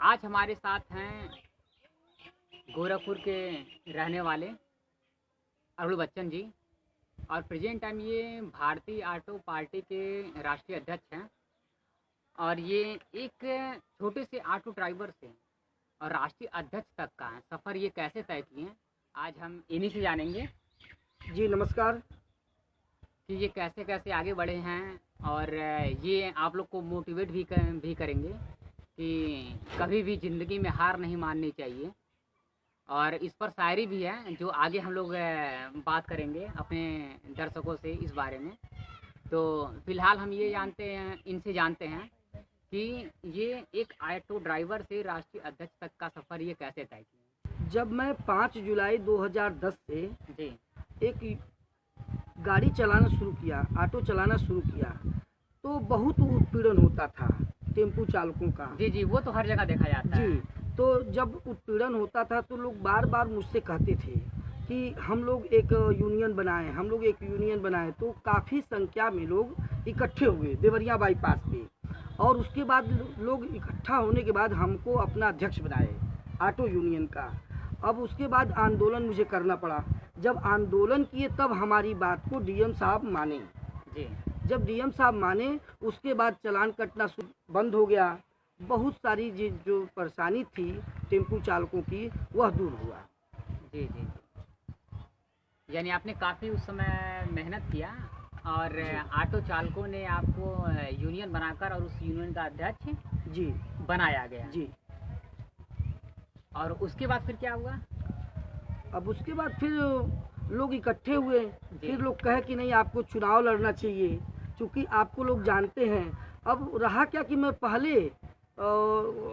आज हमारे साथ हैं गोरखपुर के रहने वाले अरुण बच्चन जी। और प्रेजेंट टाइम ये भारतीय ऑटो पार्टी के राष्ट्रीय अध्यक्ष हैं। और ये एक छोटे से ऑटो ड्राइवर से और राष्ट्रीय अध्यक्ष तक का सफ़र ये कैसे तय किए हैं, आज हम इन्हीं से जानेंगे जी नमस्कार। कि ये कैसे कैसे आगे बढ़े हैं। और ये आप लोग को मोटिवेट भी करेंगे कि कभी भी ज़िंदगी में हार नहीं माननी चाहिए। और इस पर शायरी भी है जो आगे हम लोग बात करेंगे अपने दर्शकों से इस बारे में। तो फिलहाल हम ये जानते हैं, इनसे जानते हैं कि ये एक ऑटो ड्राइवर से राष्ट्रीय अध्यक्ष तक का सफ़र ये कैसे तय किया। जब मैं 5 जुलाई 2010 से जी एक गाड़ी चलाना शुरू किया, ऑटो चलाना शुरू किया, तो बहुत उत्पीड़न होता था टेम्पू चालकों का। जी जी, वो तो हर जगह देखा जाता है। जी, तो जब उत्पीड़न होता था तो लोग बार बार मुझसे कहते थे कि हम लोग एक यूनियन बनाएं, हम लोग एक यूनियन बनाएं। तो काफ़ी संख्या में लोग इकट्ठे हुए देवरिया बाईपास पे, और उसके बाद लोग इकट्ठा होने के बाद हमको अपना अध्यक्ष बनाए ऑटो यूनियन का। अब उसके बाद आंदोलन मुझे करना पड़ा। जब आंदोलन किए तब हमारी बात को डीएम साहब माने। जी जब डीएम साहब माने उसके बाद चालान कटना बंद हो गया। बहुत सारी जो परेशानी थी टेम्पू चालकों की वह दूर हुआ। जी जी, यानी आपने काफ़ी उस समय मेहनत किया और जी ऑटो चालकों ने आपको यूनियन बनाकर और उस यूनियन का अध्यक्ष जी बनाया गया। जी। और उसके बाद फिर क्या हुआ। अब उसके बाद फिर लोग इकट्ठे हुए। जी फिर लोग कहे कि नहीं, आपको चुनाव लड़ना चाहिए, क्योंकि आपको लोग जानते हैं। अब रहा क्या कि मैं पहले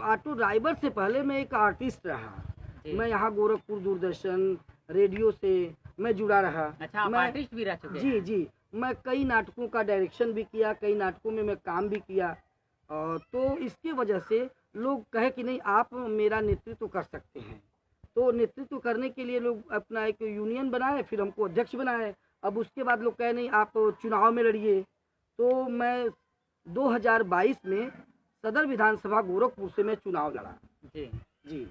ऑटो ड्राइवर से पहले मैं एक आर्टिस्ट रहा। जी। मैं यहाँ गोरखपुर दूरदर्शन रेडियो से मैं जुड़ा रहा। अच्छा, आप मैं आर्टिस्ट भी रह चुके जी हैं। जी, मैं कई नाटकों का डायरेक्शन भी किया, कई नाटकों में मैं काम भी किया। तो इसके वजह से लोग कहे कि नहीं, आप मेरा नेतृत्व कर सकते हैं। तो नेतृत्व करने के लिए लोग अपना एक यूनियन बनाए, फिर हमको अध्यक्ष बनाए। अब उसके बाद लोग कहे नहीं, आप चुनाव में लड़िए। तो मैं 2022 में सदर विधानसभा गोरखपुर से मैं चुनाव लड़ा। जी जी।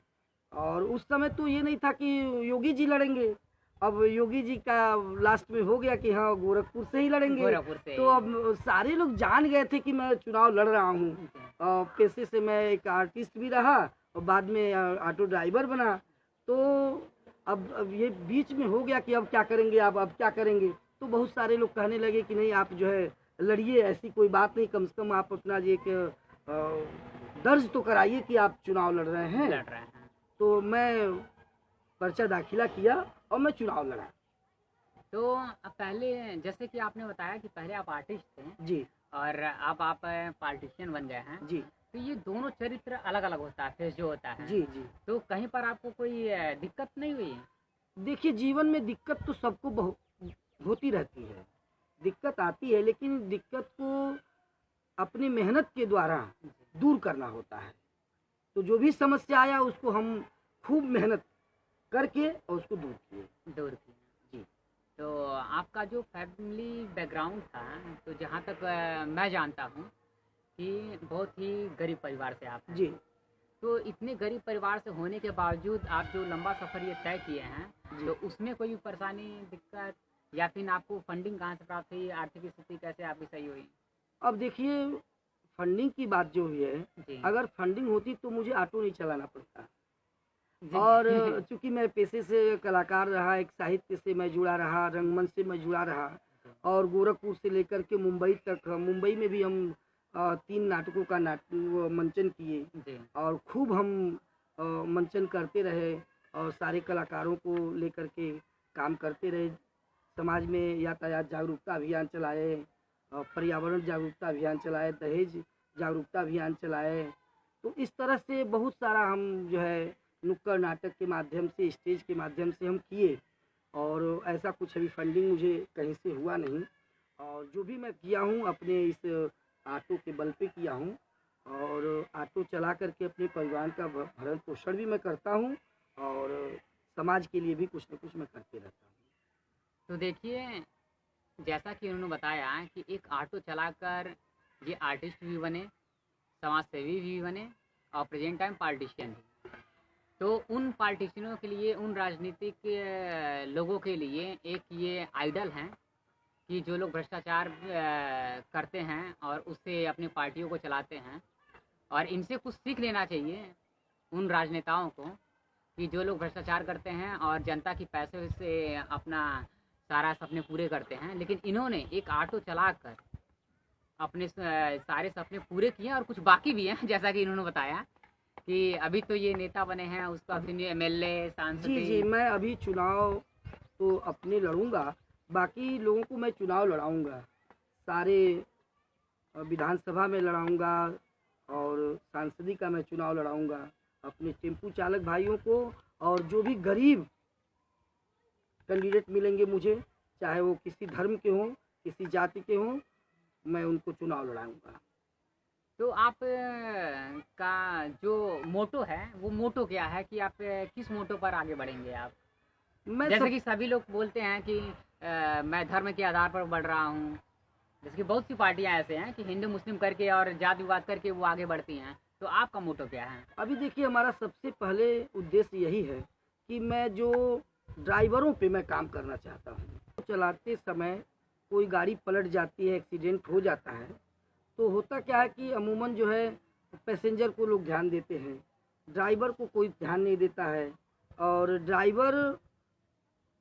और उस समय तो ये नहीं था कि योगी जी लड़ेंगे। अब योगी जी का लास्ट में हो गया कि हाँ, गोरखपुर से ही लड़ेंगे। गोरखपुर से तो अब सारे लोग जान गए थे कि मैं चुनाव लड़ रहा हूँ। पेशे से मैं एक आर्टिस्ट भी रहा और बाद में ऑटो ड्राइवर बना। तो अब ये बीच में हो गया कि अब क्या करेंगे, अब क्या करेंगे। तो बहुत सारे लोग कहने लगे कि नहीं, आप जो है लड़िए, ऐसी कोई बात नहीं, कम से कम आप अपना ये एक दर्ज तो कराइए कि आप चुनाव लड़ रहे हैं। लड़ रहे हैं। तो मैं पर्चा दाखिला किया और मैं चुनाव लड़ा। तो पहले जैसे कि आपने बताया कि पहले आप आर्टिस्ट थे जी और अब आप पॉलिटिशियन बन गए हैं। जी तो ये दोनों चरित्र अलग अलग होता है, फेस जो होता है। जी जी। तो कहीं पर आपको कोई दिक्कत नहीं हुई। देखिए, जीवन में दिक्कत तो सबको बहुत होती रहती है। दिक्कत आती है, लेकिन दिक्कत को अपनी मेहनत के द्वारा दूर करना होता है। तो जो भी समस्या आया उसको हम खूब मेहनत करके और उसको दूर किए। दूर की। जी तो आपका जो फैमिली बैकग्राउंड था, तो जहाँ तक मैं जानता हूँ कि बहुत ही गरीब परिवार से आप हैं। जी तो इतने गरीब परिवार से होने के बावजूद आप जो लंबा सफ़र ये तय किए हैं, जी। तो उसमें कोई परेशानी, दिक्कत या फिर आपको फंडिंग कहाँ से प्राप्त हुई, आर्थिक स्थिति कैसे आपकी सही हुई। अब देखिए, फंडिंग की बात जो हुई है, जी अगर फंडिंग होती तो मुझे ऑटो नहीं चलाना पड़ता। जी और चूंकि मैं पेशे से कलाकार रहा, एक साहित्य से मैं जुड़ा रहा, रंगमंच से मैं जुड़ा रहा, और गोरखपुर से लेकर के मुंबई तक, मुंबई में भी हम 3 नाटकों का मंचन किए। जी और खूब हम मंचन करते रहे और सारे कलाकारों को लेकर के काम करते रहे। समाज में यातायात जागरूकता अभियान चलाए, पर्यावरण जागरूकता अभियान चलाए, दहेज जागरूकता अभियान चलाए। तो इस तरह से बहुत सारा हम जो है नुक्कड़ नाटक के माध्यम से, स्टेज के माध्यम से हम किए। और ऐसा कुछ अभी फंडिंग मुझे कहीं से हुआ नहीं। और जो भी मैं किया हूँ अपने इस ऑटो के बल पे किया हूँ। और ऑटो चला करके अपने परिवार का भरण पोषण भी मैं करता हूँ, और समाज के लिए भी कुछ न कुछ मैं करते रहता हूँ। तो देखिए, जैसा कि उन्होंने बताया कि एक ऑटो चलाकर ये आर्टिस्ट भी बने, समाज सेवी भी बने और प्रेजेंट टाइम पॉलिटिशियन भी। तो उन पॉलिटिशियनों के लिए, उन राजनीतिक लोगों के लिए एक ये आइडल हैं कि जो लोग भ्रष्टाचार करते हैं और उससे अपनी पार्टियों को चलाते हैं। और इनसे कुछ सीख लेना चाहिए उन राजनेताओं को कि जो लोग भ्रष्टाचार करते हैं और जनता की पैसे से अपना सारा सपने पूरे करते हैं, लेकिन इन्होंने एक ऑटो चलाकर अपने सारे सपने पूरे किए हैं और कुछ बाकी भी हैं। जैसा कि इन्होंने बताया कि अभी तो ये नेता बने हैं, उसका फिर एमएलए, सांसद। जी जी, मैं अभी चुनाव तो अपने लड़ूंगा, बाकी लोगों को मैं चुनाव लड़ाऊंगा, सारे विधानसभा में लड़ाऊंगा और सांसदी का मैं चुनाव लड़ाऊंगा अपने टेम्पू चालक भाइयों को। और जो भी गरीब कैंडिडेट मिलेंगे मुझे, चाहे वो किसी धर्म के हों, किसी जाति के हों, मैं उनको चुनाव लड़ाऊंगा। तो आप का जो मोटो है वो मोटो क्या है कि आप किस मोटो पर आगे बढ़ेंगे आप? मैं जैसे सब कि सभी लोग बोलते हैं कि मैं धर्म के आधार पर बढ़ रहा हूँ। जैसे कि बहुत सी पार्टियां ऐसे हैं कि हिंदू मुस्लिम करके और जात विवाद करके वो आगे बढ़ती हैं। तो आपका मोटो क्या है? अभी देखिए, हमारा सबसे पहले उद्देश्य यही है कि मैं जो ड्राइवरों पे मैं काम करना चाहता हूँ। चलाते समय कोई गाड़ी पलट जाती है, एक्सीडेंट हो जाता है, तो होता क्या है कि अमूमन जो है पैसेंजर को लोग ध्यान देते हैं, ड्राइवर को कोई ध्यान नहीं देता है। और ड्राइवर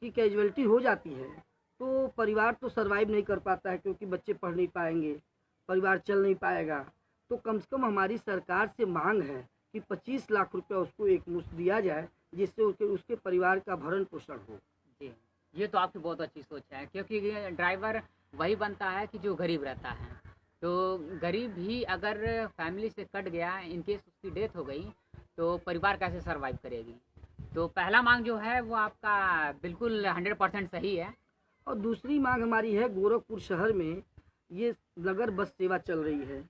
की कैजुअलिटी हो जाती है तो परिवार तो सर्वाइव नहीं कर पाता है, क्योंकि बच्चे पढ़ नहीं पाएंगे, परिवार चल नहीं पाएगा। तो कम से कम हमारी सरकार से मांग है कि 25 लाख रुपया उसको एक मुश्त दिया जाए, जिससे उसके परिवार का भरण पोषण हो। जी, ये तो आपकी बहुत अच्छी सोच है, क्योंकि ड्राइवर वही बनता है कि जो गरीब रहता है। तो गरीब ही अगर फैमिली से कट गया, इन केस उसकी डेथ हो गई, तो परिवार कैसे सर्वाइव करेगी? तो पहला मांग जो है वो आपका बिल्कुल 100% सही है। और दूसरी मांग हमारी है, गोरखपुर शहर में ये नगर बस सेवा चल रही है,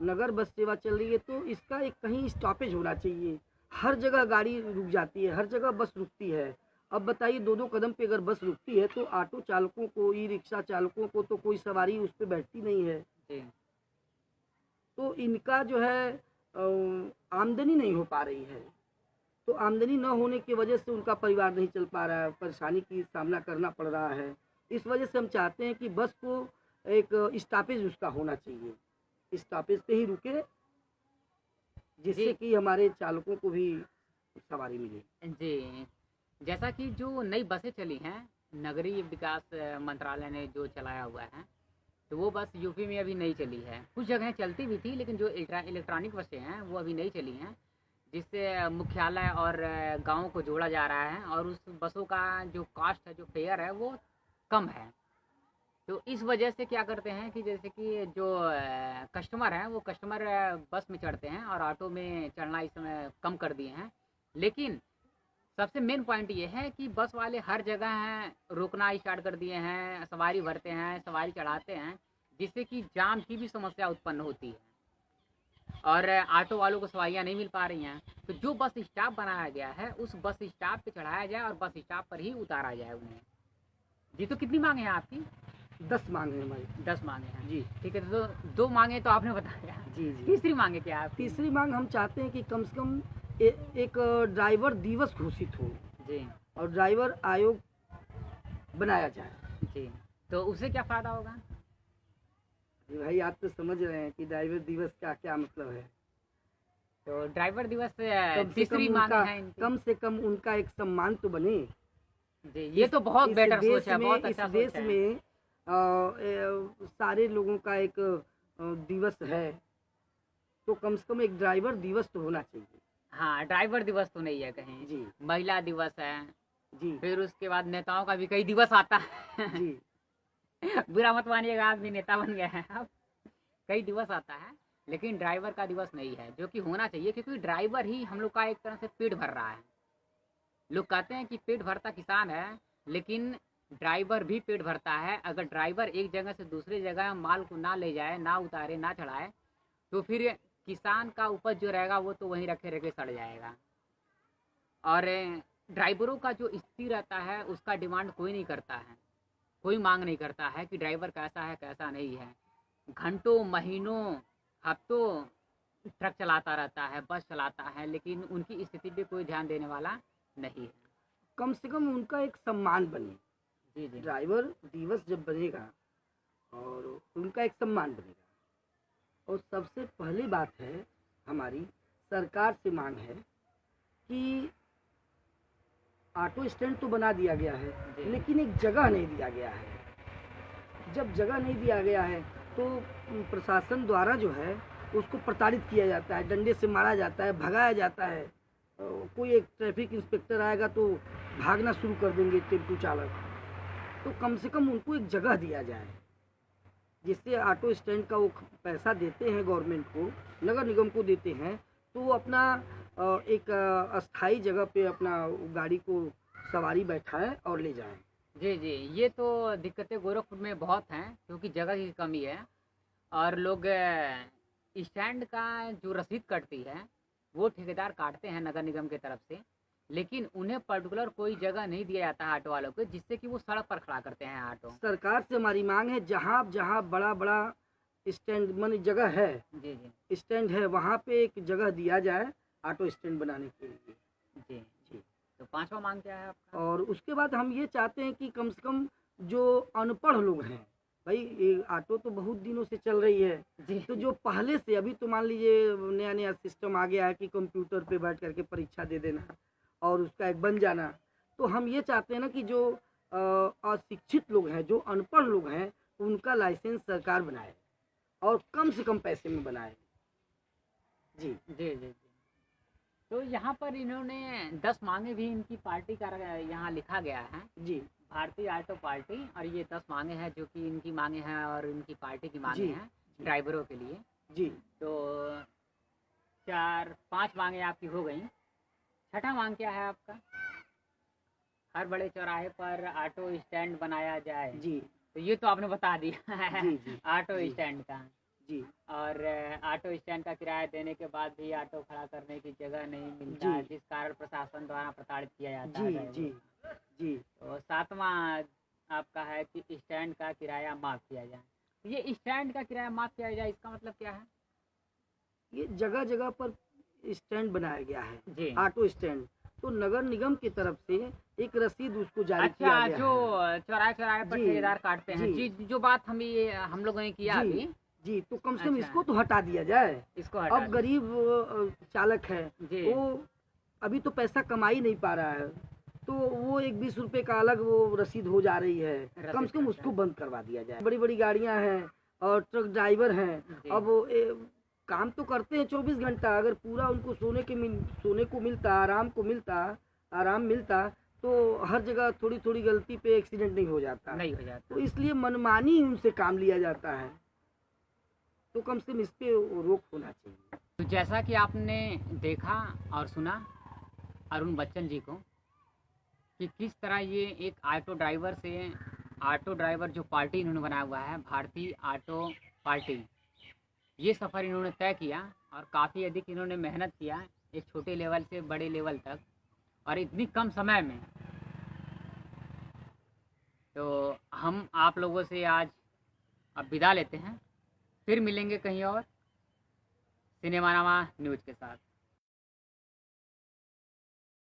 नगर बस सेवा चल रही है, तो इसका एक कहीं स्टॉपेज होना चाहिए। हर जगह गाड़ी रुक जाती है, हर जगह बस रुकती है। अब बताइए, 2-2 कदम पे अगर बस रुकती है तो ऑटो चालकों को, ई रिक्शा चालकों को तो कोई सवारी उस पर बैठती नहीं है। जी, तो इनका जो है आमदनी नहीं हो पा रही है। तो आमदनी न होने की वजह से उनका परिवार नहीं चल पा रहा है, परेशानी की सामना करना पड़ रहा है। इस वजह से हम चाहते हैं कि बस को एक स्टॉपेज उसका होना चाहिए, स्टॉपेज पे ही रुके, जिससे जी, कि हमारे चालकों को भी सवारी मिले। जी। जैसा कि जो नई बसें चली हैं, नगरीय विकास मंत्रालय ने जो चलाया हुआ है, तो वो बस यूपी में अभी नहीं चली है। कुछ जगह चलती भी थी, लेकिन जो इलेक्ट्रॉनिक बसें हैं वो अभी नहीं चली हैं, जिससे मुख्यालय और गाँव को जोड़ा जा रहा है और उस बसों का जो कॉस्ट है, जो फेयर है, वो कम है। तो इस वजह से क्या करते हैं कि जैसे कि जो कस्टमर हैं वो कस्टमर बस में चढ़ते हैं और ऑटो में चढ़ना इस समय कम कर दिए हैं। लेकिन सबसे मेन पॉइंट ये है कि बस वाले हर जगह हैं रोकना स्टार्ट कर दिए हैं, सवारी भरते हैं, सवारी चढ़ाते हैं, जिससे कि जाम की भी समस्या उत्पन्न होती है और ऑटो वालों को सवारियाँ नहीं मिल पा रही हैं। तो जो बस स्टॉप बनाया गया है उस बस स्टॉप पे चढ़ाया जाए और बस स्टॉप पर ही उतारा जाए उन्हें। जी, तो कितनी मांगे हैं आपकी? 10 मांग है हमारी। 10 मांगे हैं। जी ठीक है, तो 2 मांगे तो आपने बताया। जी जी। तीसरी मांगे क्या है आपकी? तीसरी मांग हम चाहते हैं कि कम से कम एक ड्राइवर दिवस घोषित हो जी, और ड्राइवर आयोग बनाया जाए। जी। तो उससे क्या फ़ायदा होगा? जी भाई, आप तो समझ रहे हैं कि ड्राइवर दिवस का क्या मतलब है। तो ड्राइवर दिवस कम से तीसरी कम मांग उनका है इनकी। कम से कम उनका एक सम्मान तो बने। जी, ये तो बहुत इस बेटर देश सोच है, में बहुत इस अच्छा सोच देश है। में सारे लोगों का एक दिवस है, तो कम से कम एक ड्राइवर दिवस तो होना चाहिए। हाँ, ड्राइवर दिवस तो नहीं है कहीं। जी महिला दिवस है, जी फिर उसके बाद नेताओं का भी कई दिवस आता है। जी बुरा मत मानिएगा, आप भी नेता बन गए हैं अब। कई दिवस आता है, लेकिन ड्राइवर का दिवस नहीं है, जो कि होना चाहिए, क्योंकि ड्राइवर ही हम लोग का एक तरह से पेट भर रहा है। लोग कहते हैं कि पेट भरता किसान है, लेकिन ड्राइवर भी पेट भरता है। अगर ड्राइवर एक जगह से दूसरी जगह माल को ना ले जाए, ना उतारे, ना चढ़ाए, तो फिर किसान का उपज जो रहेगा वो तो वहीं रखे रखे सड़ जाएगा। और ड्राइवरों का जो स्थिति रहता है उसका डिमांड कोई नहीं करता है, कोई मांग नहीं करता है कि ड्राइवर कैसा है कैसा नहीं है। घंटों, महीनों, हफ्तों ट्रक चलाता रहता है, बस चलाता है, लेकिन उनकी स्थिति पे कोई ध्यान देने वाला नहीं है। कम से कम उनका एक सम्मान बने। जी, जी। ड्राइवर दिवस जब बनेगा और उनका एक सम्मान बनेगा। और सबसे पहली बात है, हमारी सरकार से मांग है कि ऑटो स्टैंड तो बना दिया गया है, जी। लेकिन एक जगह नहीं दिया गया है। जब जगह नहीं दिया गया है तो प्रशासन द्वारा जो है उसको प्रताड़ित किया जाता है, डंडे से मारा जाता है, भगाया जाता है। कोई एक ट्रैफिक इंस्पेक्टर आएगा तो भागना शुरू कर देंगे टेम्पो चालक। तो कम से कम उनको एक जगह दिया जाए, जिससे ऑटो स्टैंड का वो पैसा देते हैं गवर्नमेंट को, नगर निगम को देते हैं, तो वो अपना एक अस्थाई जगह पे अपना गाड़ी को सवारी बैठाए और ले जाए। जी, जी। ये तो दिक्कतें गोरखपुर में बहुत हैं, क्योंकि जगह की कमी है और लोग स्टैंड का जो रसीद कटती है, वो ठेकेदार काटते हैं नगर निगम की तरफ से, लेकिन उन्हें पर्टिकुलर कोई जगह नहीं दिया जाता है ऑटो वालों को, जिससे कि वो सड़क पर खड़ा करते हैं ऑटो। सरकार से हमारी मांग है, जहाँ जहाँ बड़ा बड़ा स्टैंड मानी जगह है, जी, जी। स्टैंड है, वहाँ पे एक जगह दिया जाए ऑटो स्टैंड बनाने के लिए। जी। जी। तो 5वां मांग क्या है आपका? और उसके बाद हम ये चाहते हैं कि कम से कम जो अनपढ़ लोग हैं, भाई ये ऑटो तो बहुत दिनों से चल रही है, जी। तो जो पहले से, अभी तो मान लीजिए नया नया सिस्टम आ गया है कि कंप्यूटर पे बैठ करके परीक्षा दे देना और उसका एक बन जाना। तो हम ये चाहते हैं ना कि जो अशिक्षित लोग हैं, जो अनपढ़ लोग हैं, उनका लाइसेंस सरकार बनाए और कम से कम पैसे में बनाए। जी। जी, जी, जी। तो यहाँ पर इन्होंने 10 मांगे भी इनकी पार्टी का यहाँ लिखा गया है, जी। भारतीय ऑटो पार्टी, और ये 10 मांगे हैं जो कि इनकी मांगे हैं और इनकी पार्टी की मांगे जी। हैं ड्राइवरों के लिए। जी। तो 5 मांगे आपकी हो गई। छठा मांग क्या है आपका? हर बड़े चौराहे पर ऑटो स्टैंड बनाया जाए। जी। तो ये तो आपने बता दिया है जी। जी। ऑटो जी। स्टैंड का। जी। और ऑटो स्टैंड का किराया देने के बाद भी ऑटो खड़ा करने की जगह नहीं मिलता है, जी। जिस कारण प्रशासन द्वारा प्रताड़ित किया जाता जी। है ड्राइवरों जी। को। जी। तो 7वां आपका है कि स्टैंड का किराया माफ़ किया जाए। तो ये स्टैंड का किराया माफ़ किया जाए, इसका मतलब क्या है? ये जगह जगह पर स्टैंड बनाया गया है, जी। Auto stand. तो नगर निगम की तरफ से एक रसीद उसको जारी किया अच्छा, गया जो है। चौराहे-चौराहे पर जी। ठेकेदार काटते हैं। जी। जी, जो बात हम लोगों ने किया जी। अभी। जी। तो कम से कम अच्छा, इसको तो हटा दिया जाए। इसको हटा अब गरीब चालक है, जी। वो अभी तो पैसा कमा ही नहीं पा रहा है, तो वो एक 20 रुपए का अलग वो रसीद हो जा रही है। कम से कम उसको बंद करवा दिया जाए। बड़ी बड़ी गाड़ियां हैं और ट्रक ड्राइवर हैं, जी। अब वो काम तो करते हैं 24 घंटा। अगर पूरा उनको सोने को मिलता, आराम मिलता, तो हर जगह थोड़ी थोड़ी गलती पे एक्सीडेंट नहीं हो जाता। नहीं हो जाता। तो इसलिए मनमानी उनसे काम लिया जाता है, तो कम से कम इस पे रोक होना चाहिए। तो जैसा कि आपने देखा और सुना अरुण बच्चन जी को, कि किस तरह ये एक ऑटो ड्राइवर जो पार्टी इन्होंने बनाया हुआ है, भारतीय ऑटो पार्टी, ये सफ़र इन्होंने तय किया और काफ़ी अधिक इन्होंने मेहनत किया, एक छोटे लेवल से बड़े लेवल तक, और इतनी कम समय में। तो हम आप लोगों से आज अब विदा लेते हैं, फिर मिलेंगे कहीं और सिनेमानामा न्यूज़ के साथ।